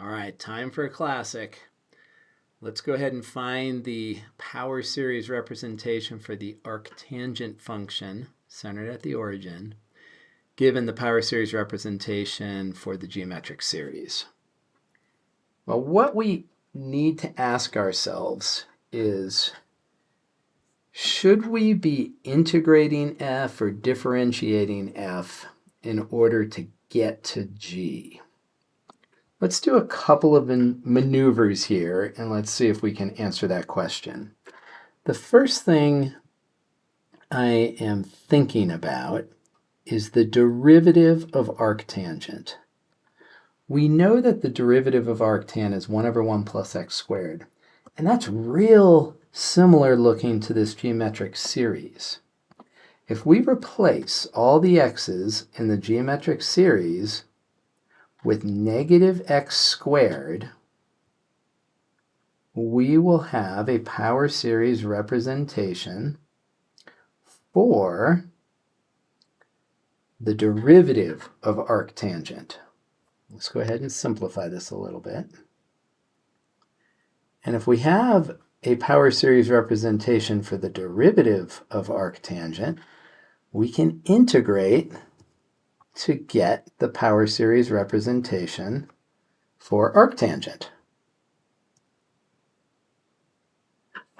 All right, time for a classic. Let's go ahead and find the power series representation for the arctangent function centered at the origin, given the power series representation for the geometric series. Well, what we need to ask ourselves is, should we be integrating f or differentiating f in order to get to g? Let's do a couple of maneuvers here, and let's see if we can answer that question. The first thing I am thinking about is the derivative of arctangent. We know that the derivative of arctan is 1 over 1 plus x squared, and that's real similar looking to this geometric series. If we replace all the x's in the geometric series with negative x squared, we will have a power series representation for the derivative of arctangent. Let's go ahead and simplify this a little bit. And if we have a power series representation for the derivative of arctangent, we can integrate to get the power series representation for arctangent.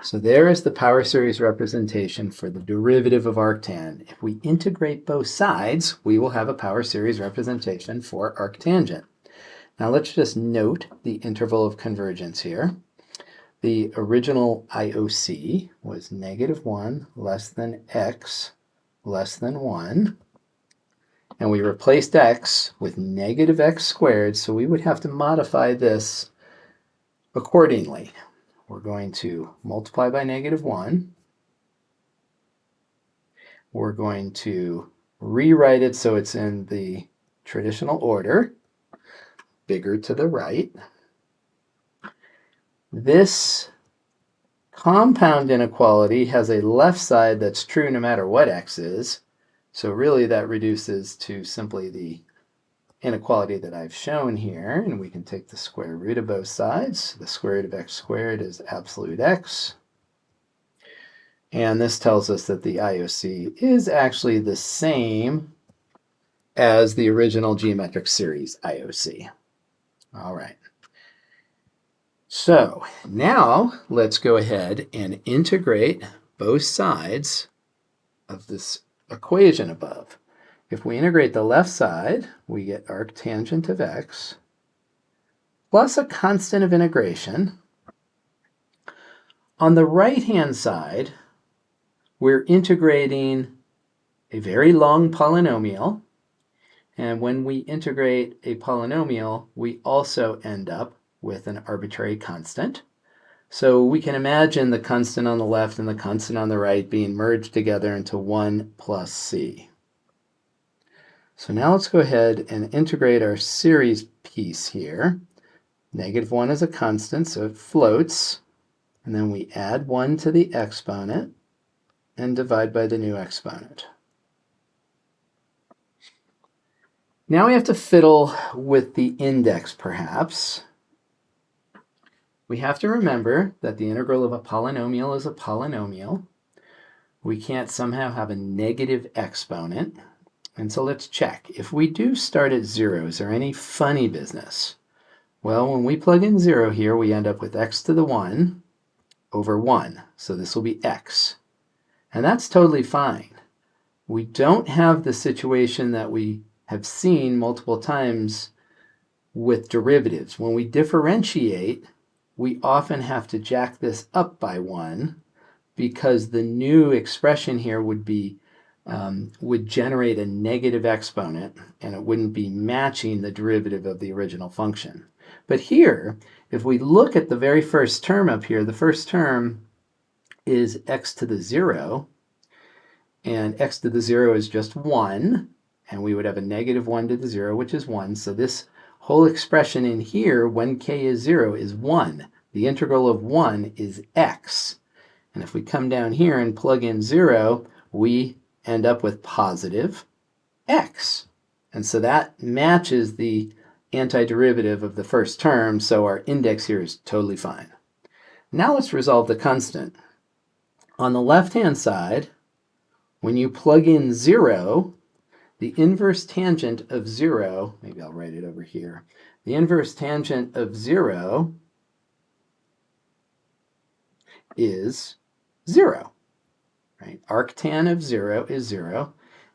So there is the power series representation for the derivative of arctan. If we integrate both sides, we will have a power series representation for arctangent. Now let's just note the interval of convergence here. The original IOC was -1 less than x less than 1. And we replaced x with negative x squared, so we would have to modify this accordingly. We're going to multiply by -1. We're going to rewrite it so it's in the traditional order, bigger to the right. This compound inequality has a left side that's true no matter what x is. So really that reduces to simply the inequality that I've shown here, and we can take the square root of both sides. The square root of x squared is absolute x. And this tells us that the IOC is actually the same as the original geometric series IOC. All right. So now let's go ahead and integrate both sides of this equation above. If we integrate the left side, we get arctangent of x plus a constant of integration. On the right-hand side, we're integrating a very long polynomial. And when we integrate a polynomial, we also end up with an arbitrary constant. So we can imagine the constant on the left and the constant on the right being merged together into 1 plus c. So now let's go ahead and integrate our series piece here. -1 is a constant, so it floats. And then we add 1 to the exponent and divide by the new exponent. Now we have to fiddle with the index, perhaps. We have to remember that the integral of a polynomial is a polynomial. We can't somehow have a negative exponent. And so let's check. If we do start at 0, is there any funny business? Well, when we plug in 0 here, we end up with x to the 1 over 1. So this will be x. And that's totally fine. We don't have the situation that we have seen multiple times with derivatives. When we differentiate, we often have to jack this up by 1 because the new expression here would generate a negative exponent, and it wouldn't be matching the derivative of the original function. But here, if we look at the very first term up here, the first term is x to the 0, and x to the 0 is just 1, and we would have a -1 to the 0, which is 1. So this whole expression in here, when k is 0, is 1. The integral of 1 is x. And if we come down here and plug in 0, we end up with positive x. And so that matches the antiderivative of the first term, so our index here is totally fine. Now let's resolve the constant. On the left-hand side, when you plug in 0, the inverse tangent of 0, maybe I'll write it over here, the inverse tangent of 0 is 0, right? Arctan of 0 is 0.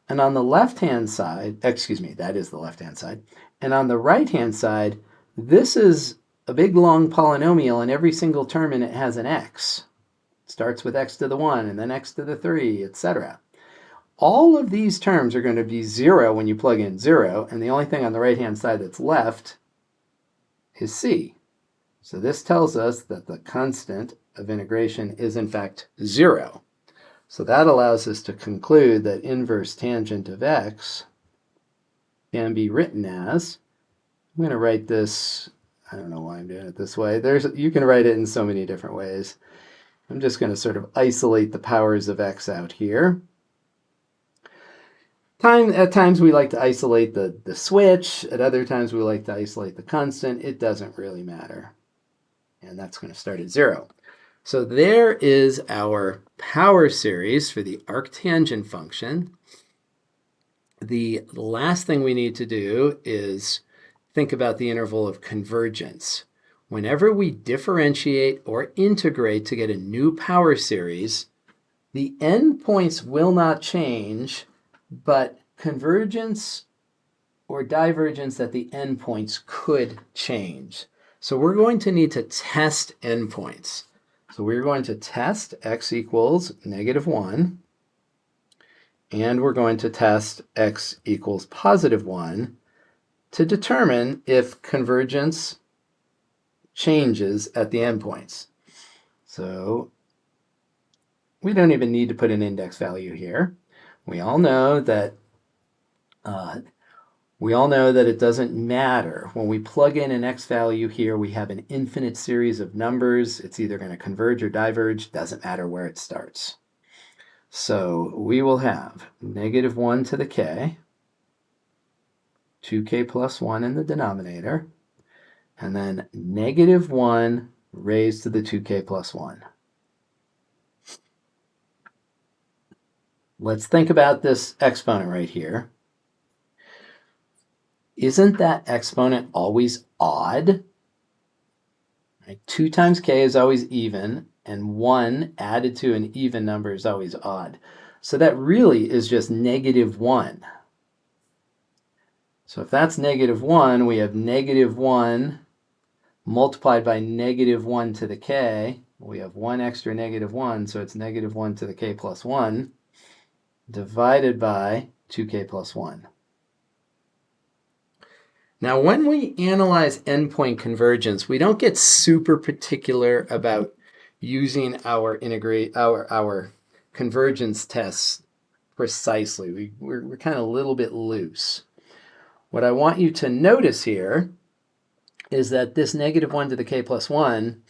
And on the left-hand side, excuse me, that is the left-hand side. And on the right-hand side, this is a big long polynomial, and every single term in it has an x. It starts with x to the 1, and then x to the 3, etc. All of these terms are going to be 0 when you plug in 0, and the only thing on the right-hand side that's left is c. So this tells us that the constant of integration is in fact 0. So that allows us to conclude that inverse tangent of x can be written as, I'm going to write this, I don't know why I'm doing it this way. You can write it in so many different ways. I'm just going to sort of isolate the powers of x out here. At times we like to isolate the switch. At other times we like to isolate the constant. It doesn't really matter. And that's going to start at 0. So there is our power series for the arctangent function. The last thing we need to do is think about the interval of convergence. Whenever we differentiate or integrate to get a new power series, the endpoints will not change, but convergence or divergence at the endpoints could change. So we're going to need to test endpoints. So we're going to test x equals -1, and we're going to test x equals +1 to determine if convergence changes at the endpoints. So we don't even need to put an index value here. We all know that it doesn't matter. When we plug in an x value here, we have an infinite series of numbers. It's either going to converge or diverge. Doesn't matter where it starts. So we will have -1 to the k, 2k plus 1 in the denominator, and then -1 raised to the 2k plus 1. Let's think about this exponent right here. Isn't that exponent always odd? Right? 2 times k is always even, and 1 added to an even number is always odd. So that really is just -1. So if that's -1, we have -1 multiplied by -1 to the k. We have one extra -1, so it's -1 to the k plus 1 divided by 2k plus 1. Now, when we analyze endpoint convergence, we don't get super particular about using our convergence tests precisely. We're kind of a little bit loose. What I want you to notice here is that this -1 to the k plus 1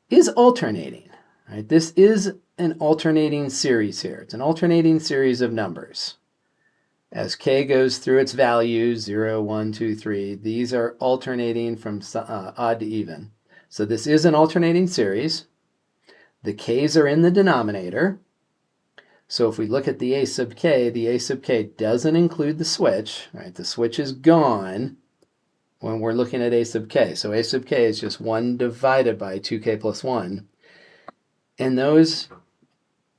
is alternating. Right? This is an alternating series here. It's an alternating series of numbers. As k goes through its values, 0, 1, 2, 3, these are alternating from odd to even. So this is an alternating series. The k's are in the denominator. So if we look at the a sub k doesn't include the switch. Right? The switch is gone when we're looking at a sub k. So a sub k is just 1 divided by 2k plus 1. And those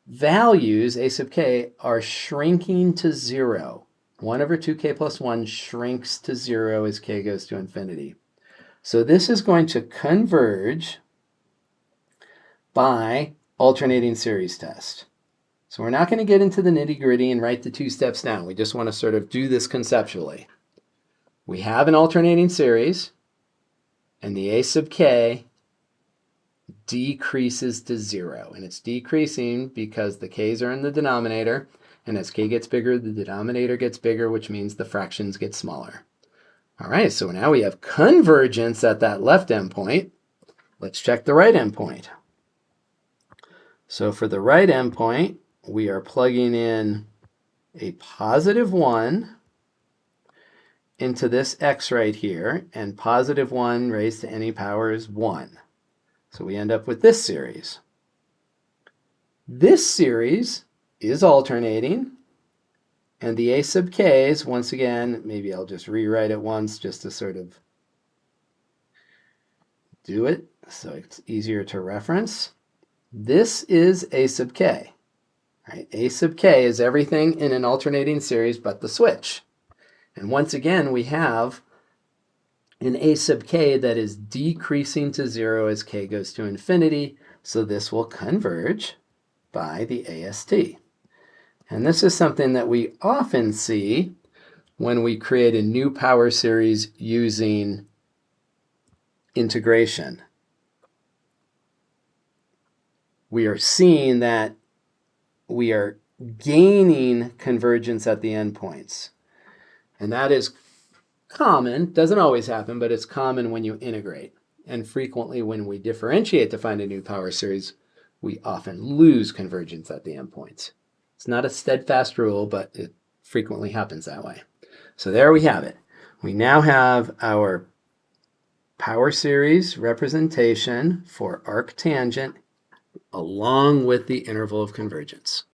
values, a sub k, are shrinking to 0. 1 over 2k plus 1 shrinks to 0 as k goes to infinity. So this is going to converge by alternating series test. So we're not going to get into the nitty-gritty and write the 2 steps down. We just want to sort of do this conceptually. We have an alternating series, and the a sub k decreases to 0. And it's decreasing because the k's are in the denominator, and as k gets bigger, the denominator gets bigger, which means the fractions get smaller. All right, so now we have convergence at that left endpoint. Let's check the right endpoint. So for the right endpoint, we are plugging in a +1 into this x right here, and positive 1 raised to any power is 1. So we end up with this series. This series is alternating, and the a sub k's, once again, maybe I'll just rewrite it once just to sort of do it so it's easier to reference. This is a sub k. Right? A sub k is everything in an alternating series but the switch. And once again, we have an a sub k that is decreasing to 0 as k goes to infinity, so this will converge by the AST. And this is something that we often see when we create a new power series using integration. We are seeing that we are gaining convergence at the endpoints. And that is common, doesn't always happen, but it's common when you integrate. And frequently when we differentiate to find a new power series, we often lose convergence at the endpoints. It's not a steadfast rule, but it frequently happens that way. So there we have it. We now have our power series representation for arctangent along with the interval of convergence.